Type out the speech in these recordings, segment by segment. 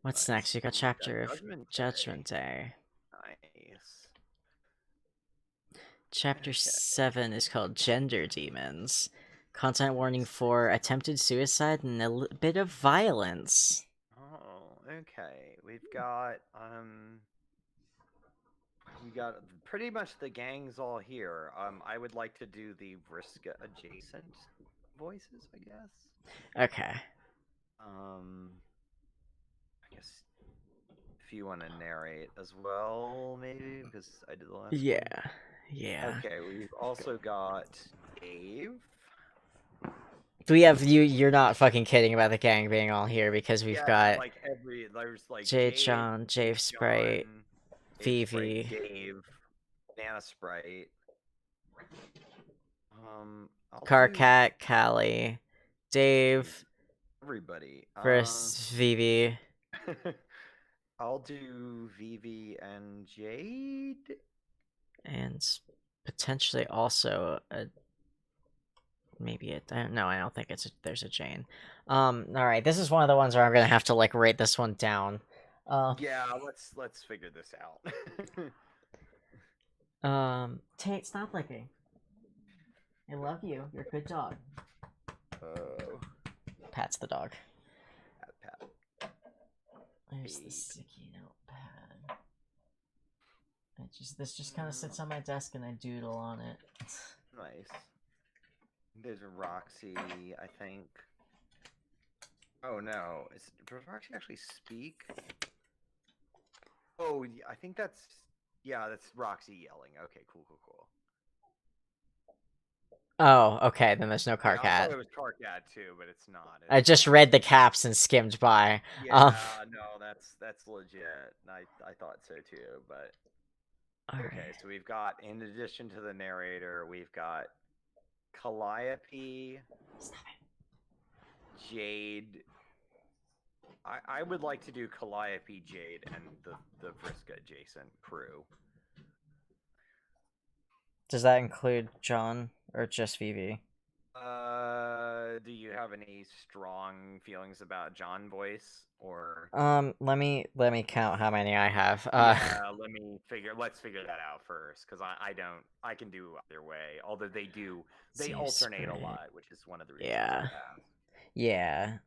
What's Nice. next? You got Ooh, we got chapter of Judgment Day. Judgment Day. Nice. Chapter Okay. 7 is called Gender Demons. Content warning for attempted suicide and a bit of violence. Oh, okay. We got pretty much the gang's all here. I would like to do the Vriska adjacent voices, I guess. Okay. I guess if you want to narrate as well, maybe because I did the last one. Yeah. Yeah. Okay, we've also got Dave. We have you. You're not fucking kidding about the gang being all here because we've Yeah, got like there's like Jade Jade, John, Jade Jave Sprite, John, Dave Sprite, Vivi, Dave, Nana Sprite. I'll do Carcat, Callie, geez, Dave everybody. versus Vivi, I'll do Vivi and Jade. and potentially also a maybe it. I don't know. I don't think there's a Jane. All right. This is one of the ones where I'm gonna have to like rate this one down. Um. Yeah, let's figure this out. Tate, stop licking. I love you. You're a good dog. Oh, Pats the dog. pat. There's the sticky notepad. This just kind of sits on my desk and I doodle on it. Nice. There's Roxy, I think. Oh no, does Roxy actually speak? Oh, I think that's Roxy yelling. Okay, cool. Oh, okay. Then there's no Yeah, I thought Carcat. it was Carcat too, but it's not. I It's just read the caps and skimmed by. yeah, no, that's legit. I thought so too, but All okay. right. So we've got, in addition to the narrator, we've got Calliope, Jade. I would like to do Calliope, Jade, and the Vriska adjacent crew. Does that include John or just Vivi? Do you have any strong feelings about John voice or? Let me count how many I have. Yeah, let's figure that out first, because I don't. I can do either way. Although they Save alternate a spray. lot, which is one of the reasons I Yeah. asked. Yeah.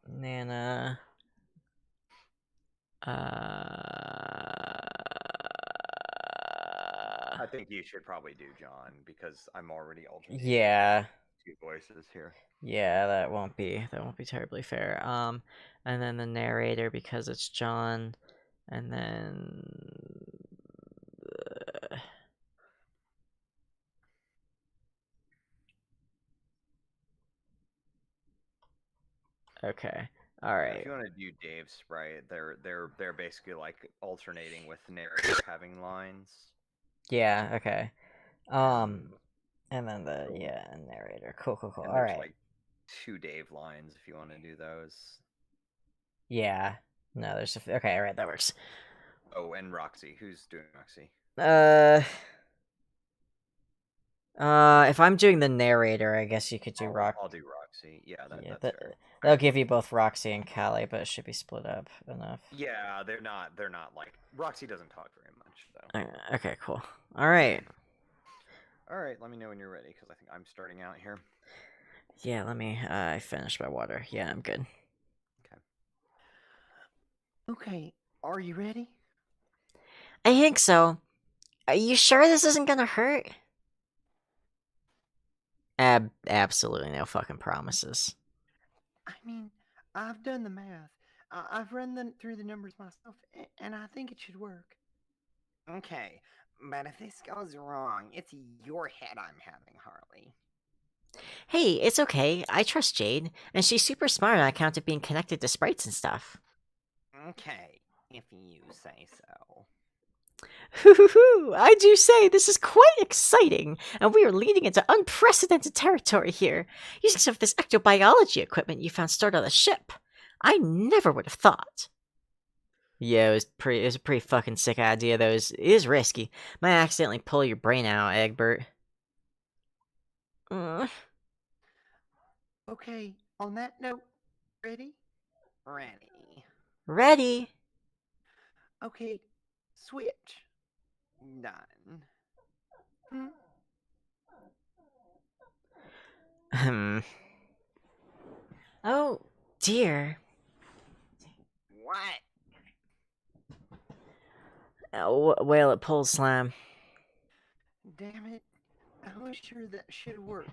Nana. I think you should probably do John because I'm already alternating Yeah. two voices here. Yeah, that won't be terribly fair. And then the narrator because it's John, and then okay, all Yeah, if right, you want to do Dave Sprite, they're basically like alternating with narrator having lines. yeah, okay. Um, And and then the oh, yeah narrator. Cool. and All there's right, like two Dave lines if you want to do those. yeah. No, there's okay. All right, that works. Oh, and Roxy. Who's doing Roxy? Uh, if I'm doing the narrator, I guess you could do Rock. I'll do Roxy. Yeah, Yeah, that's fair. that'll give you both Roxy and Callie, but it should be split up enough. Yeah, they're not like Roxy doesn't talk very much though. Okay, cool. All right. All right, let me know when you're ready because I think I'm starting out here. Yeah, let me. I finished my water. Yeah, I'm good. Okay. Okay, are you ready? I think so. Are you sure this isn't gonna hurt? Absolutely no fucking promises. I mean, I've done the math. I've run through the numbers myself, and I think it should work. Okay, but if this goes wrong, it's your head I'm having, Harley. Hey, it's okay. I trust Jade, and she's super smart on account of being connected to sprites and stuff. Okay, if you say so. Hoo! I do say this is quite exciting, and we are leading into unprecedented territory here, using some of this ectobiology equipment you found stored on the ship. I never would have thought. Yeah, it was a pretty fucking sick idea though. It is risky. Might accidentally pull your brain out, Egbert. Uh, Okay, on that note, ready? Ready. Ready? Okay, switch. Done. Hmm? Hmm. Oh, dear. What? Whale at pole slam. Damn it. I was sure that should have worked.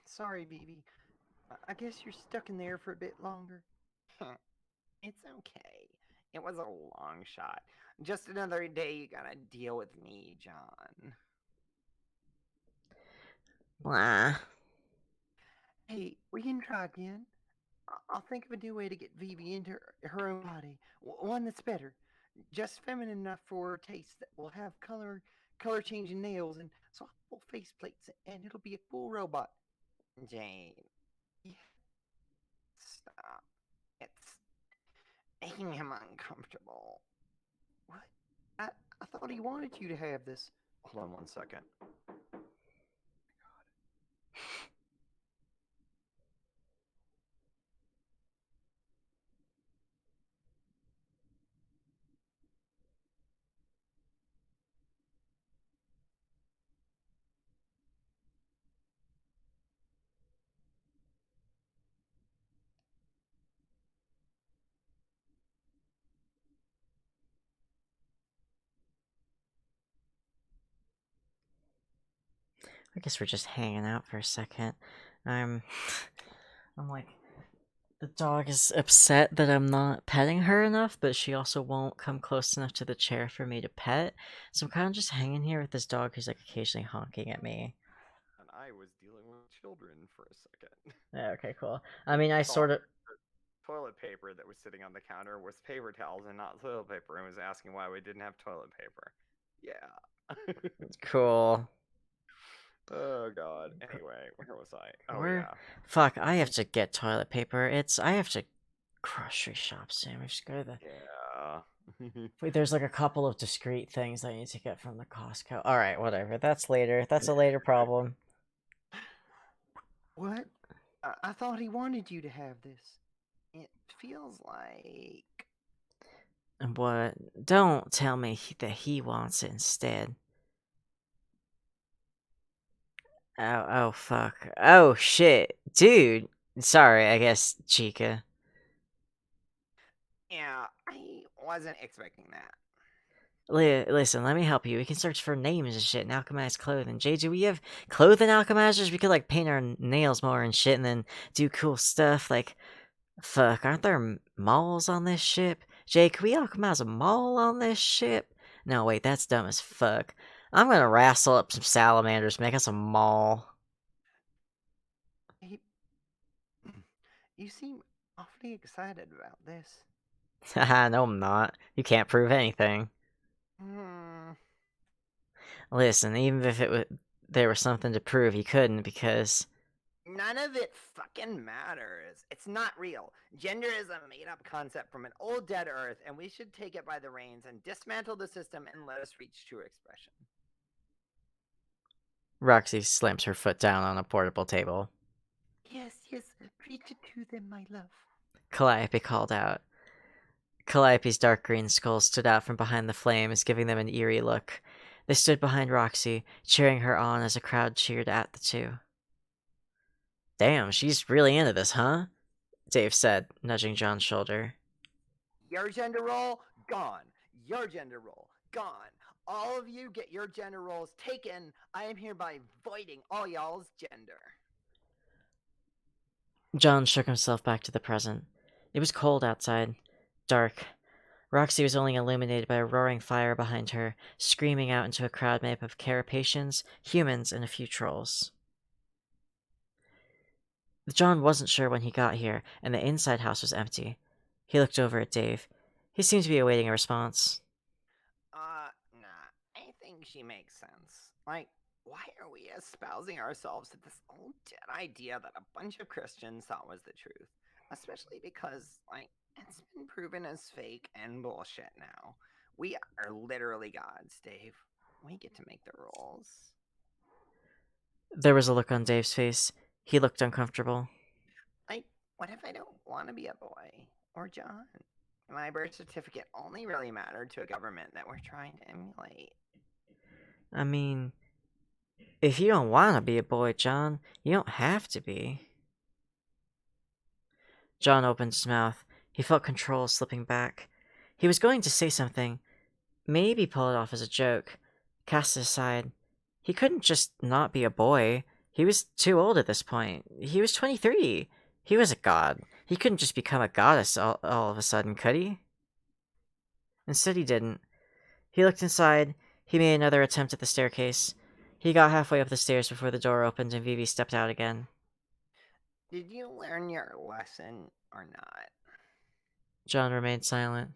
Sorry, BB. I guess you're stuck in there for a bit longer. It's okay. It was a long shot. Just another day you gotta deal with me, John. Blah. Hey, we can try again. I'll think of a new way to get Vivi into her own body. One that's better. Just feminine enough for her taste that will have color changing nails and swappable faceplates, and it'll be a cool robot. Jane, yeah, stop. It's making him uncomfortable. What? I, I thought he wanted you to have this. Hold on 1 second. I guess we're just hanging out for a second. I'm. I'm like. The dog is upset that I'm not petting her enough, but she also won't come close enough to the chair for me to pet. So I'm kind of just hanging here with this dog who's like occasionally honking at me. And I was dealing with children for a second. Yeah, okay, cool. I mean, I Thought sort of. the toilet paper that was sitting on the counter was paper towels and not toilet paper, and was asking why we didn't have toilet paper. Yeah. Cool. Oh god. Anyway, where was I? Oh Where? yeah. Fuck, I have to get toilet paper. I have to grocery shop soon. We just go to the. Yeah. Wait, there's like a couple of discrete things I need to get from the Costco. Alright, whatever. That's later. That's a later problem. What? I thought he wanted you to have this. It feels like. And what? Don't tell me that he wants it instead. Oh, fuck. Oh, shit. Dude. Sorry, I guess, Chica. Yeah, I wasn't expecting that. Listen, let me help you. We can search for names and shit and alchemize clothing. Jay, do we have clothing alchemizers? We could, like, paint our nails more and shit and then do cool stuff. Like, fuck, aren't there malls on this ship? Jay, can we alchemize a mall on this ship? No, wait, that's dumb as fuck. I'm gonna wrestle up some salamanders, make us a mall. He, you seem awfully excited about this. Haha, no, I'm not. You can't prove anything. Hmm. Listen, even if there was something to prove, you couldn't because None of it fucking matters. It's not real. Gender is a made up concept from an old dead Earth, and we should take it by the reins and dismantle the system and let us reach true expression. Roxy slams her foot down on a portable table. Yes, yes, preach it to them, my love. Calliope called out. Calliope's dark green skull stood out from behind the flames, giving them an eerie look. They stood behind Roxy, cheering her on as a crowd cheered at the two. Damn, she's really into this, huh? Dave said, nudging John's shoulder. Your gender role, gone. Your gender role, gone. All of you get your gender roles taken. I am hereby voiding all y'all's gender. John shook himself back to the present. It was cold outside, dark. Roxy was only illuminated by a roaring fire behind her, screaming out into a crowd made up of carapacians, humans, and a few trolls. John wasn't sure when he got here, and the inside house was empty. He looked over at Dave. He seemed to be awaiting a response. Nah. I think she makes sense. Like, why are we espousing ourselves to this old dead idea that a bunch of Christians thought was the truth? Especially because, like, it's been proven as fake and bullshit now. We are literally gods, Dave. We get to make the rules. There was a look on Dave's face. He looked uncomfortable. Like, what if I don't want to be a boy? Or John. My birth certificate only really mattered to a government that we're trying to emulate. I mean, if you don't want to be a boy, John, you don't have to be. John opened his mouth. He felt control slipping back. He was going to say something, maybe pull it off as a joke, cast it aside. He couldn't just not be a boy. He was too old at this point. He was 23. He was a god. He couldn't just become a goddess all of a sudden, could he? Instead, he didn't. He looked inside. He made another attempt at the staircase. He got halfway up the stairs before the door opened and Vivi stepped out again. Did you learn your lesson or not? John remained silent.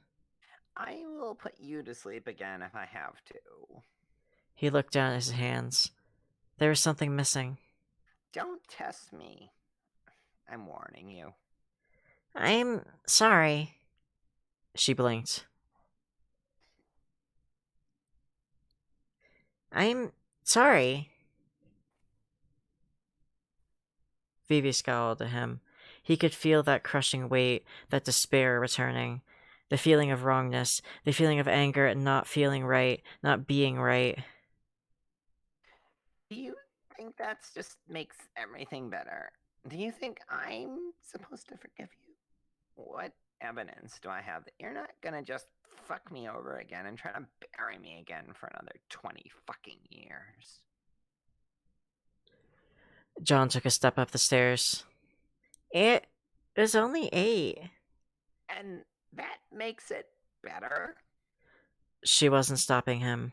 I will put you to sleep again if I have to. He looked down at his hands. There was something missing. Don't test me. I'm warning you. I'm sorry. She blinked. I'm sorry. Vivi scowled at him. He could feel that crushing weight, that despair returning. The feeling of wrongness, the feeling of anger at not feeling right, not being right. Do you think that's just makes everything better? Do you think I'm supposed to forgive you? What evidence do I have that you're not gonna just fuck me over again and try to bury me again for another 20 fucking years? John took a step up the stairs. It was only 8. And that makes it better? She wasn't stopping him.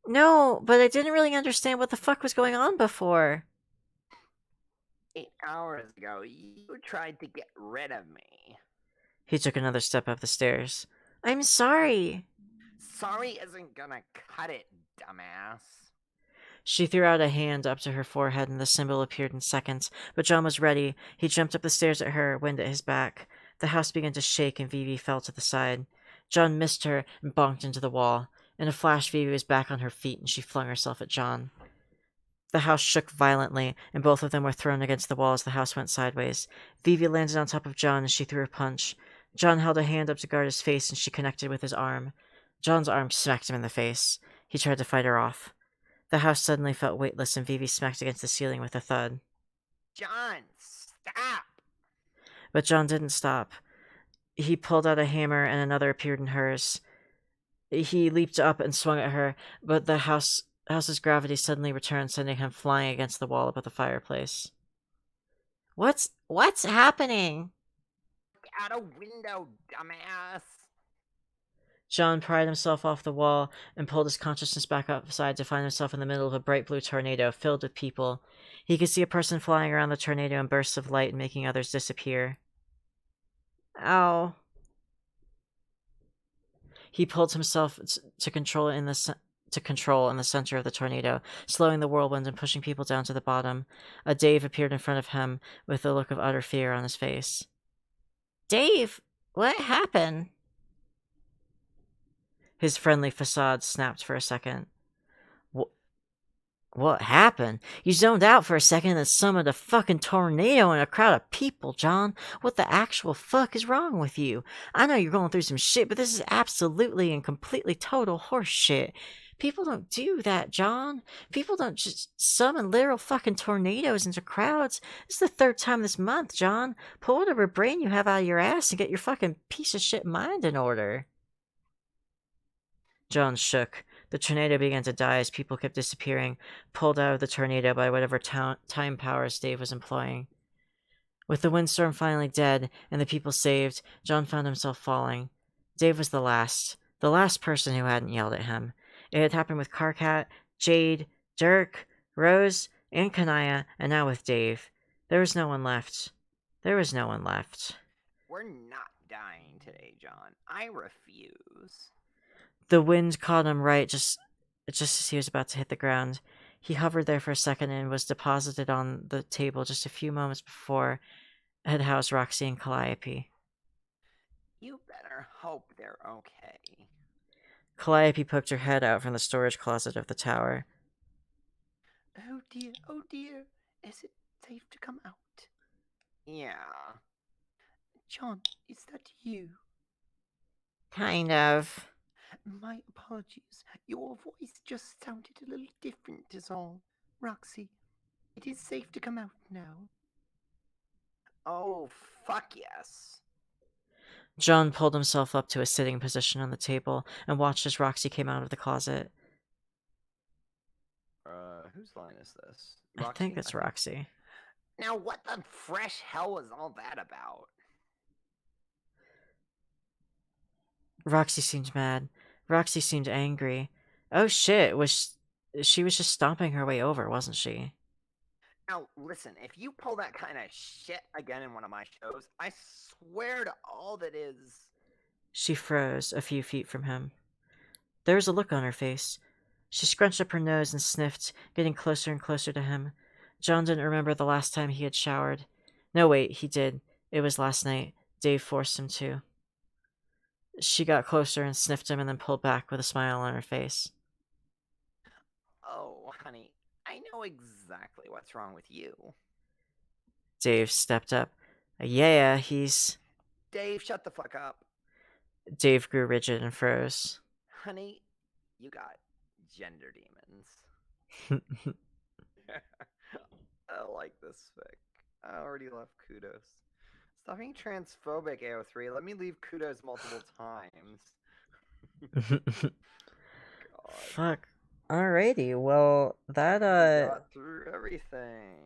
No, but I didn't really understand what the fuck was going on before. 8 hours ago, you tried to get rid of me. He took another step up the stairs. I'm sorry. Sorry isn't gonna cut it, dumbass. She threw out a hand up to her forehead and the symbol appeared in seconds, but John was ready. He jumped up the stairs at her, wind at his back. The house began to shake and Vivi fell to the side. John missed her and bonked into the wall. In a flash, Vivi was back on her feet and she flung herself at John. The house shook violently, and both of them were thrown against the wall as the house went sideways. Vivi landed on top of John as she threw a punch. John held a hand up to guard his face and she connected with his arm. John's arm smacked him in the face. He tried to fight her off. The house suddenly felt weightless and Vivi smacked against the ceiling with a thud. John, stop! But John didn't stop. He pulled out a hammer and another appeared in hers. He leaped up and swung at her, but the house's gravity suddenly returned, sending him flying against the wall above the fireplace. What's happening? Out a window, dumbass! John pried himself off the wall and pulled his consciousness back outside to find himself in the middle of a bright blue tornado filled with people. He could see a person flying around the tornado in bursts of light and making others disappear. Ow. He pulled himself to control in the center of the tornado, slowing the whirlwind and pushing people down to the bottom. A Dave appeared in front of him with a look of utter fear on his face. Dave, what happened? His friendly facade snapped for a second. What happened? You zoned out for a second and then summoned a fucking tornado and a crowd of people, John. What the actual fuck is wrong with you? I know you're going through some shit, but this is absolutely and completely total horse shit. People don't do that, John. People don't just summon literal fucking tornadoes into crowds. This is the 3rd time this month, John. Pull whatever brain you have out of your ass and get your fucking piece of shit mind in order. John shook. The tornado began to die as people kept disappearing, pulled out of the tornado by whatever time powers Dave was employing. With the windstorm finally dead and the people saved, John found himself falling. Dave was the last person who hadn't yelled at him. It had happened with Carcat, Jade, Dirk, Rose, and Kanaya, and now with Dave. There was no one left. We're not dying today, John. I refuse. The wind caught him right just as he was about to hit the ground. He hovered there for a second and was deposited on the table just a few moments before it had housed Roxy and Calliope. You better hope they're okay. Calliope poked her head out from the storage closet of the tower. Oh dear. Is it safe to come out? Yeah. John, is that you? Kind of. My apologies. Your voice just sounded a little different, is all. Roxy, it is safe to come out now. Oh, fuck yes. John pulled himself up to a sitting position on the table and watched as Roxy came out of the closet. Whose line is this? I think Roxy, I it's think. Roxy. Now, what the fresh hell was all that about? Roxy seemed mad. Roxy seemed angry. Oh shit, she was just stomping her way over, wasn't she? Now, listen, if you pull that kind of shit again in one of my shows, I swear to all that is. She froze a few feet from him. There was a look on her face. She scrunched up her nose and sniffed, getting closer and closer to him. John didn't remember the last time he had showered. No, wait, he did. It was last night. Dave forced him to. She got closer and sniffed him and then pulled back with a smile on her face. Oh, honey, I know exactly what's wrong with you. Dave stepped up. Yeah, he's. Dave, shut the fuck up. Dave grew rigid and froze. Honey, you got gender demons. I like this fic. I already left kudos. Stop being transphobic, AO3. Let me leave kudos multiple times. God. Fuck. Alrighty, well, that, We got through everything.